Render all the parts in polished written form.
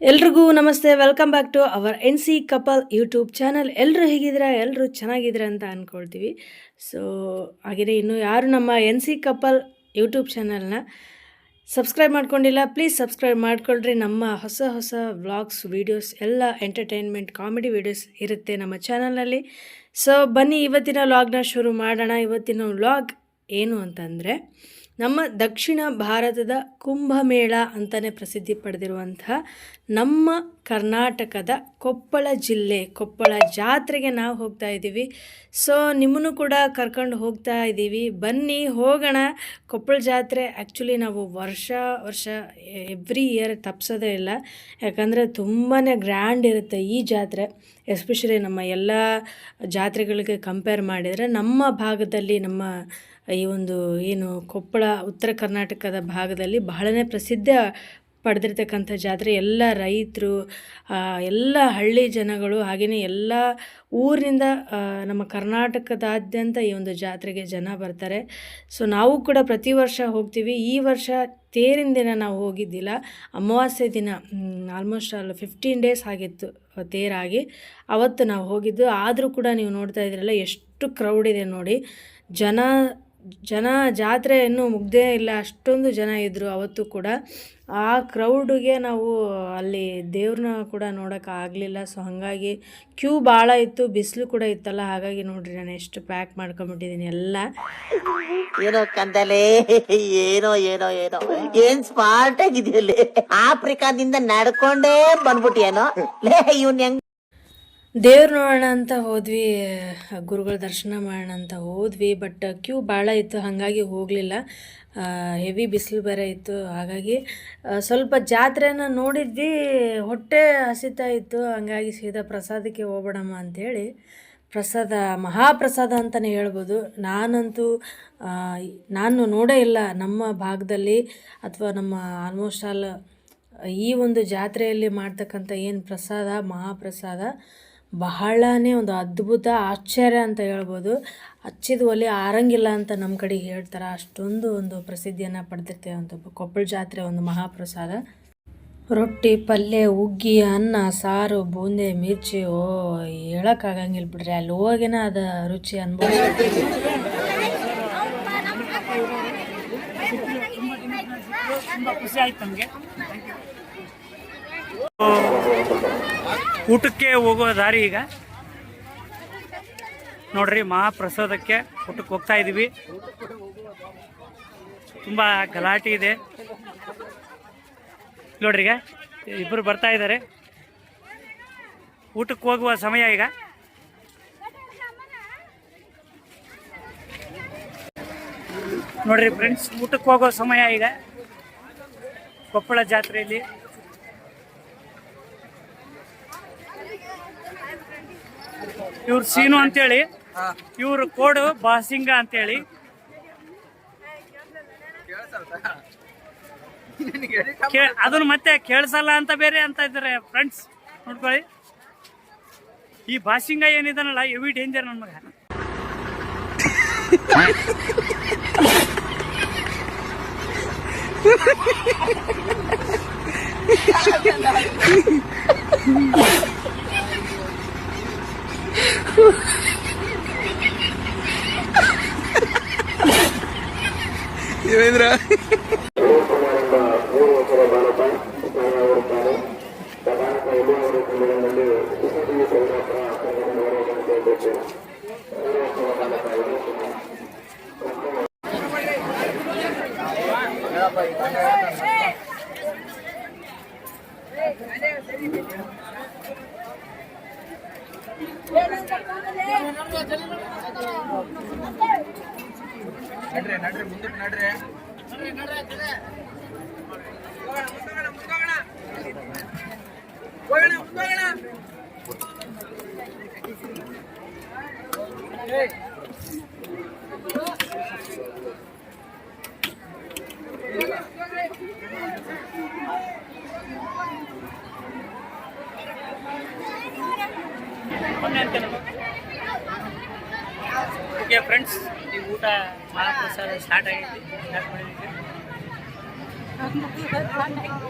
ಎಲ್ರಿಗೂ ನಮಸ್ತೆ. Welcome back to our N C couple YouTube channel. ಎಲ್ಲರೂ ಹೇಗಿದ್ದೀರಾ? ಎಲ್ಲರೂ ಚೆನ್ನಾಗಿದ್ದೀರಾ ಅಂತ ಅಂದ್ಕೊಳ್ತೀವಿ. ಸೊ ಹಾಗೆಯೇ ಇನ್ನೂ ಯಾರು ನಮ್ಮ ಎನ್ ಸಿ ಕಪಲ್ ಯೂಟ್ಯೂಬ್ ಚಾನಲ್ನ ಸಬ್ಸ್ಕ್ರೈಬ್ ಮಾಡ್ಕೊಂಡಿಲ್ಲ, ಪ್ಲೀಸ್ ಸಬ್ಸ್ಕ್ರೈಬ್ ಮಾಡ್ಕೊಳ್ರಿ. ನಮ್ಮ ಹೊಸ ಹೊಸ ವ್ಲಾಗ್ಸ್, ವೀಡಿಯೋಸ್ ಎಲ್ಲ ಎಂಟರ್ಟೈನ್ಮೆಂಟ್, ಕಾಮಿಡಿ ವೀಡಿಯೋಸ್ ಇರುತ್ತೆ ನಮ್ಮ ಚಾನಲ್ನಲ್ಲಿ. ಸೊ ಬನ್ನಿ ಇವತ್ತಿನ ವ್ಲಾಗ್ನ ಶುರು ಮಾಡೋಣ. ಇವತ್ತಿನ ವ್ಲಾಗ್ ಏನು ಅಂತಂದರೆ, ನಮ್ಮ ದಕ್ಷಿಣ ಭಾರತದ ಕುಂಭಮೇಳ ಅಂತಲೇ ಪ್ರಸಿದ್ಧಿ ಪಡೆದಿರುವಂತಹ ನಮ್ಮ ಕರ್ನಾಟಕದ ಕೊಪ್ಪಳ ಜಿಲ್ಲೆ, ಕೊಪ್ಪಳ ಜಾತ್ರೆಗೆ ನಾವು ಹೋಗ್ತಾ ಇದ್ದೀವಿ. ಸೊ ನಿಮ್ಮನ್ನು ಕೂಡ ಕರ್ಕೊಂಡು ಹೋಗ್ತಾ ಇದ್ದೀವಿ. ಬನ್ನಿ ಹೋಗೋಣ. ಕೊಪ್ಪಳ ಜಾತ್ರೆ ಆ್ಯಕ್ಚುಲಿ ನಾವು ವರ್ಷ ಎವ್ರಿ ಇಯರ್ ತಪ್ಪಿಸೋದೇ ಇಲ್ಲ. ಯಾಕಂದರೆ ತುಂಬಾ ಗ್ರ್ಯಾಂಡ್ ಇರುತ್ತೆ ಈ ಜಾತ್ರೆ. ಎಸ್ಪೆಷಲಿ ನಮ್ಮ ಎಲ್ಲ ಜಾತ್ರೆಗಳಿಗೆ ಕಂಪೇರ್ ಮಾಡಿದರೆ ನಮ್ಮ ಭಾಗದಲ್ಲಿ, ನಮ್ಮ ಈ ಒಂದು ಏನು ಕೊಪ್ಪಳ ಉತ್ತರ ಕರ್ನಾಟಕದ ಭಾಗದಲ್ಲಿ ಬಹಳನೇ ಪ್ರಸಿದ್ಧ ಪಡೆದಿರ್ತಕ್ಕಂಥ ಜಾತ್ರೆ. ಎಲ್ಲ ರೈತರು, ಎಲ್ಲ ಹಳ್ಳಿ ಜನಗಳು, ಹಾಗೆಯೇ ಎಲ್ಲ ಊರಿನಿಂದ ನಮ್ಮ ಕರ್ನಾಟಕದಾದ್ಯಂತ ಈ ಒಂದು ಜಾತ್ರೆಗೆ ಜನ ಬರ್ತಾರೆ. ಸೊ ನಾವು ಕೂಡ ಪ್ರತಿ ವರ್ಷ ಹೋಗ್ತೀವಿ. ಈ ವರ್ಷ ತೇರಿನ ದಿನ ನಾವು ಹೋಗಿದ್ದಿಲ್ಲ, ಅಮಾವಾಸ್ಯೆ ದಿನ ಆಲ್ಮೋಸ್ಟ್ 15 ಡೇಸ್ ಆಗಿತ್ತು ತೇರಾಗಿ, ಅವತ್ತು ನಾವು ಹೋಗಿದ್ದು. ಆದರೂ ಕೂಡ ನೀವು ನೋಡ್ತಾ ಇದ್ದೀರಲ್ಲ ಎಷ್ಟು ಕ್ರೌಡ್ ಇದೆ ನೋಡಿ. ಜನ ಜಾತ್ರೆ ಇನ್ನೂ ಮುಗ್ದೇ ಇಲ್ಲ, ಅಷ್ಟೊಂದು ಜನ ಇದ್ದರು ಅವತ್ತು ಕೂಡ. ಆ ಕ್ರೌಡಿಗೆ ನಾವು ಅಲ್ಲಿ ದೇವ್ರನ್ನ ಕೂಡ ನೋಡೋಕೆ ಆಗಲಿಲ್ಲ. ಸೊ ಹಾಗಾಗಿ ಕ್ಯೂ ಭಾಳ ಇತ್ತು, ಬಿಸಿಲು ಕೂಡ ಇತ್ತಲ್ಲ, ಹಾಗಾಗಿ ನೋಡ್ರಿ ನಾನು ಎಷ್ಟು ಪ್ಯಾಕ್ ಮಾಡ್ಕೊಂಬಿಟ್ಟಿದ್ದೀನಿ ಎಲ್ಲ. ಏನೋ ಕಂದಲೆ, ಏನೋ ಏನೋ ಏನೋ ಏನ್ ಸ್ಮಾರ್ಟ್ ಆಗಿದೆಯಲ್ಲಿ. ಆಫ್ರಿಕಾದಿಂದ ನಡ್ಕೊಂಡೇ ಬಂದ್ಬಿಟ್ಟಿಯೇನೋ ಲೇ ಇವ್ನ ಹೆಂಗ್. ದೇವ್ರು ನೋಡೋಣ ಅಂತ ಹೋದ್ವಿ, ಗುರುಗಳ ದರ್ಶನ ಮಾಡೋಣ ಅಂತ ಹೋದ್ವಿ. ಬಟ್ ಕ್ಯೂ ಭಾಳ ಇತ್ತು, ಹಾಗಾಗಿ ಹೋಗಲಿಲ್ಲ. ಹೆವಿ ಬಿಸಿಲು ಬೇರೆ ಇತ್ತು, ಹಾಗಾಗಿ ಸ್ವಲ್ಪ ಜಾತ್ರೆನ ನೋಡಿದ್ವಿ. ಹೊಟ್ಟೆ ಹಸಿತಾ ಇತ್ತು, ಹಂಗಾಗಿ ಸೀದಾ ಪ್ರಸಾದಕ್ಕೆ ಹೋಗ್ಬಿಡಮ್ಮ ಅಂಥೇಳಿ ಪ್ರಸಾದ, ಮಹಾಪ್ರಸಾದ ಅಂತಲೇ ಹೇಳ್ಬೋದು. ನಾನು ನೋಡೇ ಇಲ್ಲ ನಮ್ಮ ಭಾಗದಲ್ಲಿ ಅಥವಾ ನಮ್ಮ ಆಲ್ಮೋಸ್ಟ್ ಆಲ್ ಈ ಒಂದು ಜಾತ್ರೆಯಲ್ಲಿ ಮಾಡ್ತಕ್ಕಂಥ ಏನು ಪ್ರಸಾದ, ಮಹಾಪ್ರಸಾದ ಬಹಳನೇ ಒಂದು ಅದ್ಭುತ, ಆಶ್ಚರ್ಯ ಅಂತ ಹೇಳ್ಬೋದು. ಹಚ್ಚಿದ ಒಲೆ ಆರಂಗಿಲ್ಲ ಅಂತ ನಮ್ಮ ಕಡೆಗೆ ಹೇಳ್ತಾರೆ, ಅಷ್ಟೊಂದು ಒಂದು ಪ್ರಸಿದ್ಧಿಯನ್ನು ಪಡೆದಿರ್ತೇವೆ ಅಂತ ಕೊಪ್ಪಳ ಜಾತ್ರೆ ಒಂದು ಮಹಾಪ್ರಸಾದ. ರೊಟ್ಟಿ, ಪಲ್ಯ, ಹುಗ್ಗಿ, ಅನ್ನ, ಸಾರು, ಬೂಂದೆ, ಮಿರ್ಚಿ, ಹೇಳೋಕ್ಕಾಗಂಗಿಲ್ಲ ಬಿಡ್ರಿ. ಅಲ್ಲಿ ಹೋಗಿನ ಅದು ರುಚಿ ಅನುಭವಿಸ್ತೀವಿ. ತುಂಬ ಖುಷಿ ಆಯ್ತು ನಮಗೆ. ಊಟಕ್ಕೆ ಹೋಗೋ ದಾರಿ ಈಗ ನೋಡ್ರಿ, ಮಹಾಪ್ರಸಾದಕ್ಕೆ ಊಟಕ್ಕೆ ಹೋಗ್ತಾ ಇದ್ದೀವಿ. ತುಂಬ ಗಲಾಟೆ ಇದೆ ನೋಡ್ರಿ. ಈಗ ಇಬ್ಬರು ಬರ್ತಾ ಇದ್ದಾರೆ. ಊಟಕ್ಕೆ ಹೋಗುವ ಸಮಯ ಈಗ. ನೋಡ್ರಿ ಫ್ರೆಂಡ್ಸ್, ಊಟಕ್ಕೆ ಹೋಗೋ ಸಮಯ ಈಗ ಕೊಪ್ಪಳ ಜಾತ್ರೆಯಲ್ಲಿ. ಇವ್ರು ಸೀನು ಅಂತೇಳಿ, ಇವ್ರ ಕೋಡು ಬಾಸಿಂಗ ಅಂತೇಳಿ. ಅದನ್ನ ಮತ್ತೆ ಕೇಳಿಸಲ್ಲ ಅಂತ ಬೇರೆ ಅಂತ ಇದ್ದಾರೆ ಫ್ರೆಂಡ್ಸ್, ನೋಡ್ಕೊಳ್ಳಿ. ಈ ಬಾಸಿಂಗ ಏನಿದಾನಲ್ಲ, ಹೆವಿ ಡೇಂಜರ್ ನನ್ನ ಮಗ. ದೇವೇಂದ್ರ ನಡ್ರಿ ಮುಂದಕ್ಕೆ ನಡ್ರಿ. ಓಕೆ ಫ್ರೆಂಡ್ಸ್, ಈ ಊಟ ಮಹಾಪ್ರಸಾದ ಸ್ಟಾರ್ಟ್ ಆಗೈತಿ. ಸ್ಟಾರ್ಟ್ ಮಾಡಿದ್ದೀವಿ.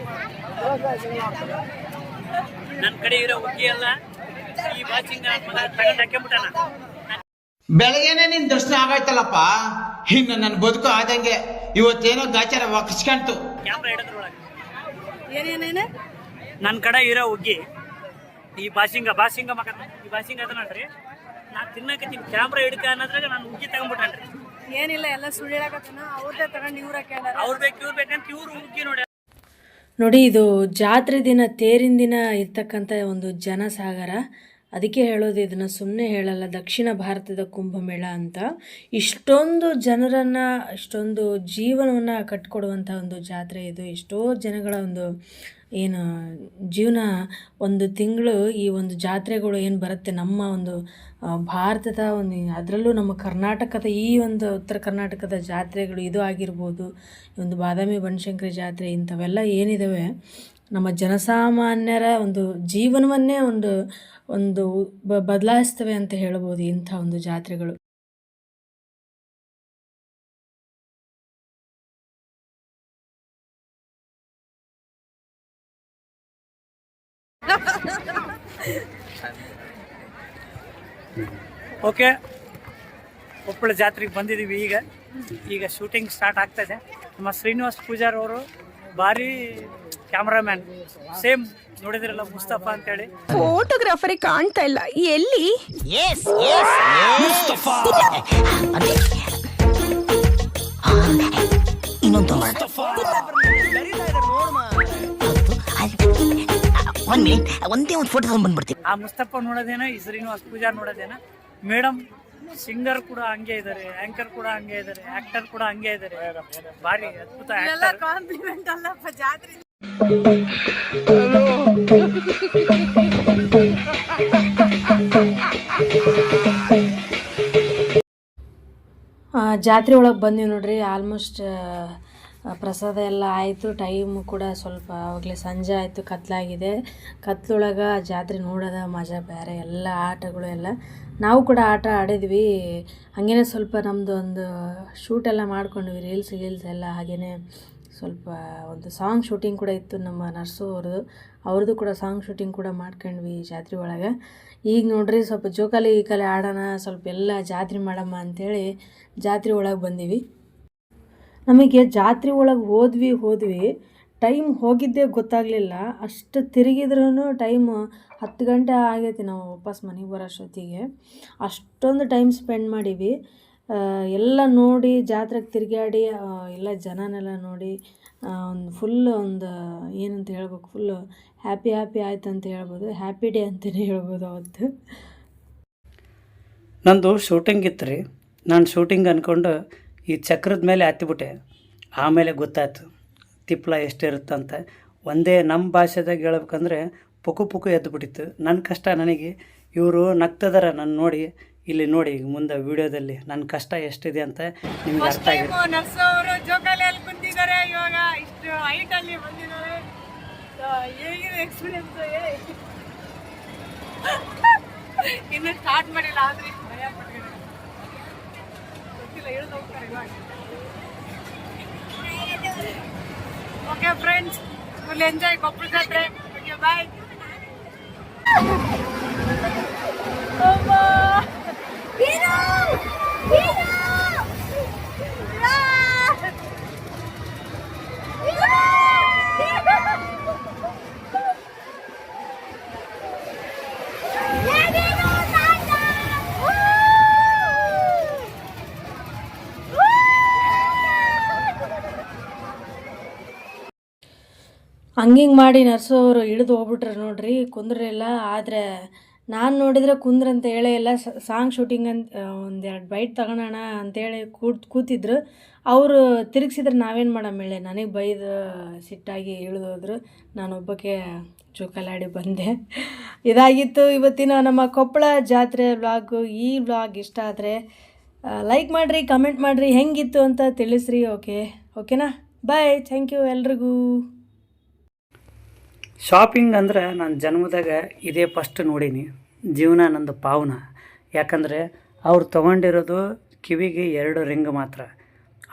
ನನ್ನ ಕಡೆ ಇರೋ ಹುಗ್ಗಿ ಎಲ್ಲ ಈ ಬಾಚಿಂಗ ಮಗ ತಗೊಂಡು ಹಾಕ್ಬಿಟ್ಟಾನ. ಬೆಳಗ್ಗೆನೆ ನಿನ್ ದರ್ಶನ ಆಗಾಯ್ತಲ್ಲಪ್ಪ, ಇನ್ನು ನನ್ನ ಬದುಕು ಆದಂಗೆ. ಇವತ್ತೇನೋ ಗಾಚಾರ ವಕ್ಸ್ಕಂತು. ಕ್ಯಾಮ್ರಾ ಹಿಡಿದ್ರೊಳಗೆ ಏನೇನೇನೆ ನನ್ನ ಕಡೆ ಇರೋ ಹುಗ್ಗಿ ಈ ಬಾಸಿಂಗ ಮಗ ಈ ಬಾಸಿಂಗ ಅದ ನೋಡ್ರಿ. ನಾನು ತಿನ್ನಕತ್ತೀನಿ, ಕ್ಯಾಮ್ರಾ ಹಿಡ್ಕ ಅನ್ನೋದ್ರಾಗ ನಾನು ಹುಗ್ಗಿ ತಗೊಂಡ್ಬಿಟ್ಟನ್ರಿ. ಏನಿಲ್ಲ, ಎಲ್ಲ ಸುಳ್ಳು ಹೇಳಕತ್ತಾನ. ಅವ್ರದ್ದೇ ತಗೊಂಡು ಇವ್ರ ಅವ್ರು ಬೇಕಂತ ಇವ್ರು ಹುಗ್ಗಿ ನೋಡಿ. ನೋಡಿ, ಇದು ಜಾತ್ರೆ ದಿನ, ತೇರಿನ ದಿನ ಇರ್ತಕ್ಕಂಥ ಒಂದು ಜನಸಾಗರ. ಅದಕ್ಕೆ ಹೇಳೋದು, ಇದನ್ನು ಸುಮ್ಮನೆ ಹೇಳಲ್ಲ, ದಕ್ಷಿಣ ಭಾರತದ ಕುಂಭಮೇಳ ಅಂತ. ಇಷ್ಟೊಂದು ಜನರನ್ನು, ಇಷ್ಟೊಂದು ಜೀವನವನ್ನು ಕಟ್ಕೊಡುವಂಥ ಒಂದು ಜಾತ್ರೆ ಇದು. ಎಷ್ಟೋ ಜನಗಳ ಒಂದು ಏನು ಜೀವನ, ಒಂದು ತಿಂಗಳು ಈ ಒಂದು ಜಾತ್ರೆಗಳು ಏನು ಬರುತ್ತೆ ನಮ್ಮ ಒಂದು ಭಾರತದ ಒಂದು, ಅದರಲ್ಲೂ ನಮ್ಮ ಕರ್ನಾಟಕದ ಈ ಒಂದು ಉತ್ತರ ಕರ್ನಾಟಕದ ಜಾತ್ರೆಗಳು ಇದು ಆಗಿರ್ಬೋದು, ಈ ಒಂದು ಬಾದಾಮಿ ಬನಶಂಕರಿ ಜಾತ್ರೆ, ಇಂಥವೆಲ್ಲ ಏನಿದ್ದಾವೆ ನಮ್ಮ ಜನಸಾಮಾನ್ಯರ ಒಂದು ಜೀವನವನ್ನೇ ಒಂದು ಬದಲಾಯಿಸ್ತವೆ ಅಂತ ಹೇಳ್ಬೋದು ಇಂಥ ಒಂದು ಜಾತ್ರೆಗಳು. ಓಕೆ, ಕೊಪ್ಪಳ ಜಾತ್ರೆಗೆ ಬಂದಿದ್ದೀವಿ. ಈಗ ಶೂಟಿಂಗ್ ಸ್ಟಾರ್ಟ್ ಆಗ್ತಾ ಇದೆ. ನಮ್ಮ ಶ್ರೀನಿವಾಸ್ ಪೂಜಾರ್ ಅವರು ಭಾರಿ ಕ್ಯಾಮ್ರಾಮ್ಯಾನ್, ಸೇಮ್ ನೋಡಿದ್ರಲ್ಲ ಮುಸ್ತಫಾ ಅಂತೇಳಿ. ಫೋಟೋಗ್ರಾಫರ್ ಕಾಣ್ತಾ ಇಲ್ಲ, ಎಲ್ಲಿ? ಇನ್ನೊಂದು ಒಂದೇ ಒಂದು ಫೋಟೋ ಬಂದ್ಬಿಡ್ತೀವಿ. ಆ ಮುಸ್ತಫಾ ನೋಡೋದೇನ, ಈ ಶ್ರೀನಿವಾಸ್ ಪೂಜಾರ್ ನೋಡೋದೇನ. ಮೇಡಮ್ ಸಿಂಗರ್ ಕೂಡ ಹಂಗೆ ಇದ್ದಾರೆ, ಆಂಕರ್ ಕೂಡ ಹಂಗೆ ಇದ್ದಾರೆ, ಆಕ್ಟರ್ ಕೂಡ ಹಂಗೆ ಇದ್ದಾರೆ. ಭಾರಿ ಅದ್ಭುತ ಆಕ್ಟರ್. ಕಾಂಪ್ಲಿಮೆಂಟ್ ಅಲ್ಲಪ್ಪ ಜಾತ್ರೆ. ಜಾತ್ರೆ ಒಳಗೆ ಬಂದೀವಿ ನೋಡ್ರಿ. ಆಲ್ಮೋಸ್ಟ್ ಪ್ರಸಾದ ಎಲ್ಲ ಆಯಿತು. ಟೈಮು ಕೂಡ ಸ್ವಲ್ಪ ಆವಾಗಲೇ ಸಂಜೆ ಆಯಿತು, ಕತ್ಲಾಗಿದೆ. ಕತ್ಲೊಳಗೆ ಜಾತ್ರೆ ನೋಡೋದ ಮಜಾ ಬೇರೆ. ಎಲ್ಲ ಆಟಗಳು ಎಲ್ಲ ನಾವು ಕೂಡ ಆಟ ಆಡಿದ್ವಿ. ಹಾಗೇ ಸ್ವಲ್ಪ ನಮ್ಮದು ಒಂದು ಶೂಟೆಲ್ಲ ಮಾಡ್ಕೊಂಡ್ವಿ, ರೀಲ್ಸ್ ಎಲ್ಲ. ಹಾಗೆಯೇ ಸ್ವಲ್ಪ ಒಂದು ಸಾಂಗ್ ಶೂಟಿಂಗ್ ಕೂಡ ಇತ್ತು ನಮ್ಮ ನರ್ಸು ಅವ್ರದ್ದು ಕೂಡ ಸಾಂಗ್ ಶೂಟಿಂಗ್ ಕೂಡ ಮಾಡ್ಕೊಂಡ್ವಿ ಜಾತ್ರೆ ಒಳಗೆ. ಈಗ ನೋಡ್ರಿ ಸ್ವಲ್ಪ ಜೋಕಾಲಿ ಆಡೋಣ, ಸ್ವಲ್ಪ ಎಲ್ಲ ಜಾತ್ರೆ ಮಾಡಮ್ಮ ಅಂಥೇಳಿ ಜಾತ್ರೆ ಒಳಗೆ ಬಂದೀವಿ. ನಮಗೆ ಜಾತ್ರೆ ಒಳಗೆ ಹೋದ್ವಿ ಟೈಮ್ ಹೋಗಿದ್ದೇ ಗೊತ್ತಾಗಲಿಲ್ಲ. ಅಷ್ಟು ತಿರುಗಿದ್ರೂ ಟೈಮು 10 ಗಂಟೆ ಆಗೈತಿ ನಾವು ವಾಪಸ್ ಮನೆಗೆ ಬರೋಷ್ಟೊತ್ತಿಗೆ. ಅಷ್ಟೊಂದು ಟೈಮ್ ಸ್ಪೆಂಡ್ ಮಾಡೀವಿ. ಎಲ್ಲ ನೋಡಿ, ಜಾತ್ರೆಗೆ ತಿರುಗಾಡಿ, ಎಲ್ಲ ಜನನೆಲ್ಲ ನೋಡಿ ಒಂದು ಫುಲ್ ಒಂದು ಏನಂತ ಹೇಳ್ಬೇಕು, ಫುಲ್ಲು ಹ್ಯಾಪಿ ಆಯ್ತು ಅಂತ ಹೇಳ್ಬೋದು. ಹ್ಯಾಪಿ ಡೇ ಅಂತಲೇ ಹೇಳ್ಬೋದು ಅವತ್ತು. ನಂದು ಶೂಟಿಂಗ್ ಇತ್ತು ರೀ. ನಾನು ಶೂಟಿಂಗ್ ಅಂದ್ಕೊಂಡು ಈ ಚಕ್ರದ ಮೇಲೆ ಹತ್ತಿಬಿಟ್ಟೆ. ಆಮೇಲೆ ಗೊತ್ತಾಯ್ತು ತಿಪ್ಪಲ ಎಷ್ಟಿರುತ್ತಂತ. ಒಂದೇ ನಮ್ಮ ಭಾಷೆದಾಗ ಹೇಳ್ಬೇಕಂದ್ರೆ ಪುಕು ಎದ್ದುಬಿಟ್ಟಿತ್ತು. ನನ್ನ ಕಷ್ಟ ನನಗೆ ಇವರು ನಗ್ತದಾರ ನನ್ನ ನೋಡಿ. ಇಲ್ಲಿ ನೋಡಿ ಮುಂದೆ ವಿಡಿಯೋದಲ್ಲಿ ನನ್ನ ಕಷ್ಟ ಎಷ್ಟಿದೆ ಅಂತ ನಿಮ್ಗೆ ಅರ್ಥ ಆಗಿದೆ. ನರ್ಸ್ ಅವರು ಜೋಕಾಲಿಯಲ್ಲಿ ಕುಂತಿದ್ದಾರೆ, ಇವಾಗ ಇಷ್ಟು ಹೈಟಲ್ಲಿ ಬಂದಿದ್ದಾರೆ. ಹೇಗಿದೆ ಎಕ್ಸ್ಪೀರಿಯನ್ಸ್? ಇನ್ನು ಸ್ಟಾರ್ಟ್ ಮಾಡಿಲ್ಲ, ಆದರೆ ಇಷ್ಟು ಭಯ ಪಟ್ಟಿದ್ದಾರೆ. ಗೊತ್ತಿಲ್ಲ, ಹೇಳ್ದು ಹೋಗ್ತಾರೆ ಇವಾಗ. Okay friends, full enjoy Koppal ಜಾತ್ರೆ. ಓಕೆ, ಬಾಯ್. ಹಂಗಿಂಗೆ ಮಾಡಿ ನರ್ಸು ಅವರು ಇಳಿದು ಹೋಗ್ಬಿಟ್ರೆ ನೋಡ್ರಿ, ಕುಂದ್ರೆಲ್ಲ. ಆದರೆ ನಾನು ನೋಡಿದರೆ ಕುಂದ್ರಂತ ಹೇಳೇ ಇಲ್ಲ. ಸಾಂಗ್ ಶೂಟಿಂಗ್ ಅಂತ 1-2 ಬೈಟ್ ತಗೊಳೋಣ ಅಂತೇಳಿ ಕೂತಿದ್ರು. ಅವರು ತಿರುಗಿಸಿದ್ರೆ ನಾವೇನು ಮಾಡಮ್ಮ ಹೇಳಿ, ನನಗೆ ಬೈದು ಸಿಟ್ಟಾಗಿ ಇಳಿದೋದ್ರು. ನಾನೊಬ್ಬಕ್ಕೆ ಜೋಕಾಲಾಡಿ ಬಂದೆ. ಇದಾಗಿತ್ತು ಇವತ್ತಿನ ನಮ್ಮ ಕೊಪ್ಪಳ ಜಾತ್ರೆ ವ್ಲಾಗು. ಈ ವ್ಲಾಗ್ ಇಷ್ಟ ಆದರೆ ಲೈಕ್ ಮಾಡಿರಿ, ಕಮೆಂಟ್ ಮಾಡಿರಿ, ಹೆಂಗಿತ್ತು ಅಂತ ತಿಳಿಸ್ರಿ. ಓಕೆನಾ? ಬಾಯ್, ಥ್ಯಾಂಕ್ ಯು ಎಲ್ರಿಗೂ. ಶಾಪಿಂಗ್ ಅಂದ್ರೆ ನಾನು ಜನ್ಮದಾಗ ಇದೇ ಫಸ್ಟ್ ನೋಡೀನಿ. ಜೀವನ ನಂದು ಪಾವನ. ಯಾಕಂದರೆ ಅವ್ರು ತೊಗೊಂಡಿರೋದು ಕಿವಿಗೆ 2 ರಿಂಗ್ ಮಾತ್ರ,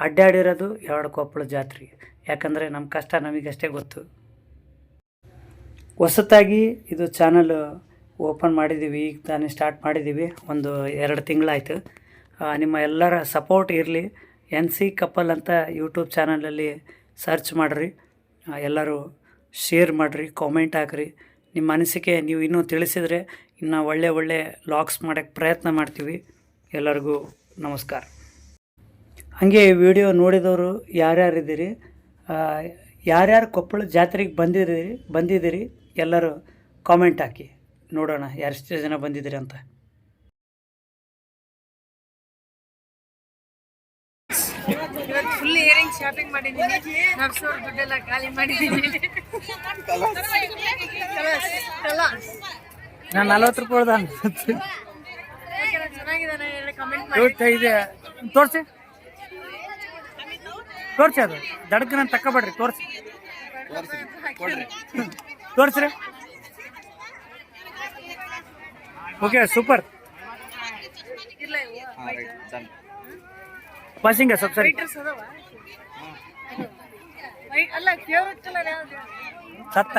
ಅಡ್ಡಾಡಿರೋದು 2 ಕೊಪ್ಪಳ ಜಾತ್ರೆ. ಯಾಕಂದರೆ ನಮ್ಮ ಕಷ್ಟ ನಮಗಷ್ಟೇ ಗೊತ್ತು. ಹೊಸತಾಗಿ ಇದು ಚಾನಲ್ ಓಪನ್ ಮಾಡಿದ್ದೀವಿ, ಈಗ ತಾನೇ ಸ್ಟಾರ್ಟ್ ಮಾಡಿದ್ದೀವಿ, ಒಂದು 2 ತಿಂಗಳಾಯಿತು. ನಿಮ್ಮ ಎಲ್ಲರ ಸಪೋರ್ಟ್ ಇರಲಿ. NC ಕಪಲ್ ಅಂತ ಯೂಟ್ಯೂಬ್ ಚಾನಲಲ್ಲಿ ಸರ್ಚ್ ಮಾಡಿರಿ, ಎಲ್ಲರೂ ಶೇರ್ ಮಾಡಿರಿ, ಕಾಮೆಂಟ್ ಹಾಕಿರಿ. ನಿಮ್ಮ ಅನಿಸಿಕೆ ನೀವು ಇನ್ನೂ ತಿಳಿಸಿದರೆ ಇನ್ನು ಒಳ್ಳೆ ಲಾಗ್ಸ್ ಮಾಡೋಕ್ಕೆ ಪ್ರಯತ್ನ ಮಾಡ್ತೀವಿ. ಎಲ್ಲರಿಗೂ ನಮಸ್ಕಾರ. ಹಾಗೆ ವಿಡಿಯೋ ನೋಡಿದವರು ಯಾರ್ಯಾರಿದ್ದೀರಿ, ಯಾರ್ಯಾರು ಕೊಪ್ಪಳ ಜಾತ್ರೆಗೆ ಬಂದಿದ್ದೀರಿ ಎಲ್ಲರೂ ಕಾಮೆಂಟ್ ಹಾಕಿ ನೋಡೋಣ ಎಷ್ಟು ಜನ ಬಂದಿದ್ದೀರಿ ಅಂತ. ಫುಲ್ ಇಯರಿಂಗ್ ಶಾಪಿಂಗ್ ಮಾಡಿದ್ದೀನಿ, ನರ್ಸೋರ್ ದುಡ್ಡೆಲ್ಲ ಖಾಲಿ ಮಾಡಿದ್ದೀನಿ. ನಾನು 40 ರೂಪಾಯಿ ಚೆನ್ನಾಗಿದೆ ಹೇಳಿ ಕಮೆಂಟ್ ಮಾಡಿ. ಇದೆ ತೋರಿಸಿ ಅದು ದಡಕ್ಕೆ ನಾನು ತಕ್ಕಬೇಡ್ರಿ, ತೋರಿಸ್ರಿ. Okay, super. ಪಾಸಿಂಗ ಸ್ವಲ್ಪ ಸರಿ ಅಲ್ಲ ಫೇವ್ರೆಟ್ ಕಲರ್ ಯಾವ್ದು? ಸತ್ತ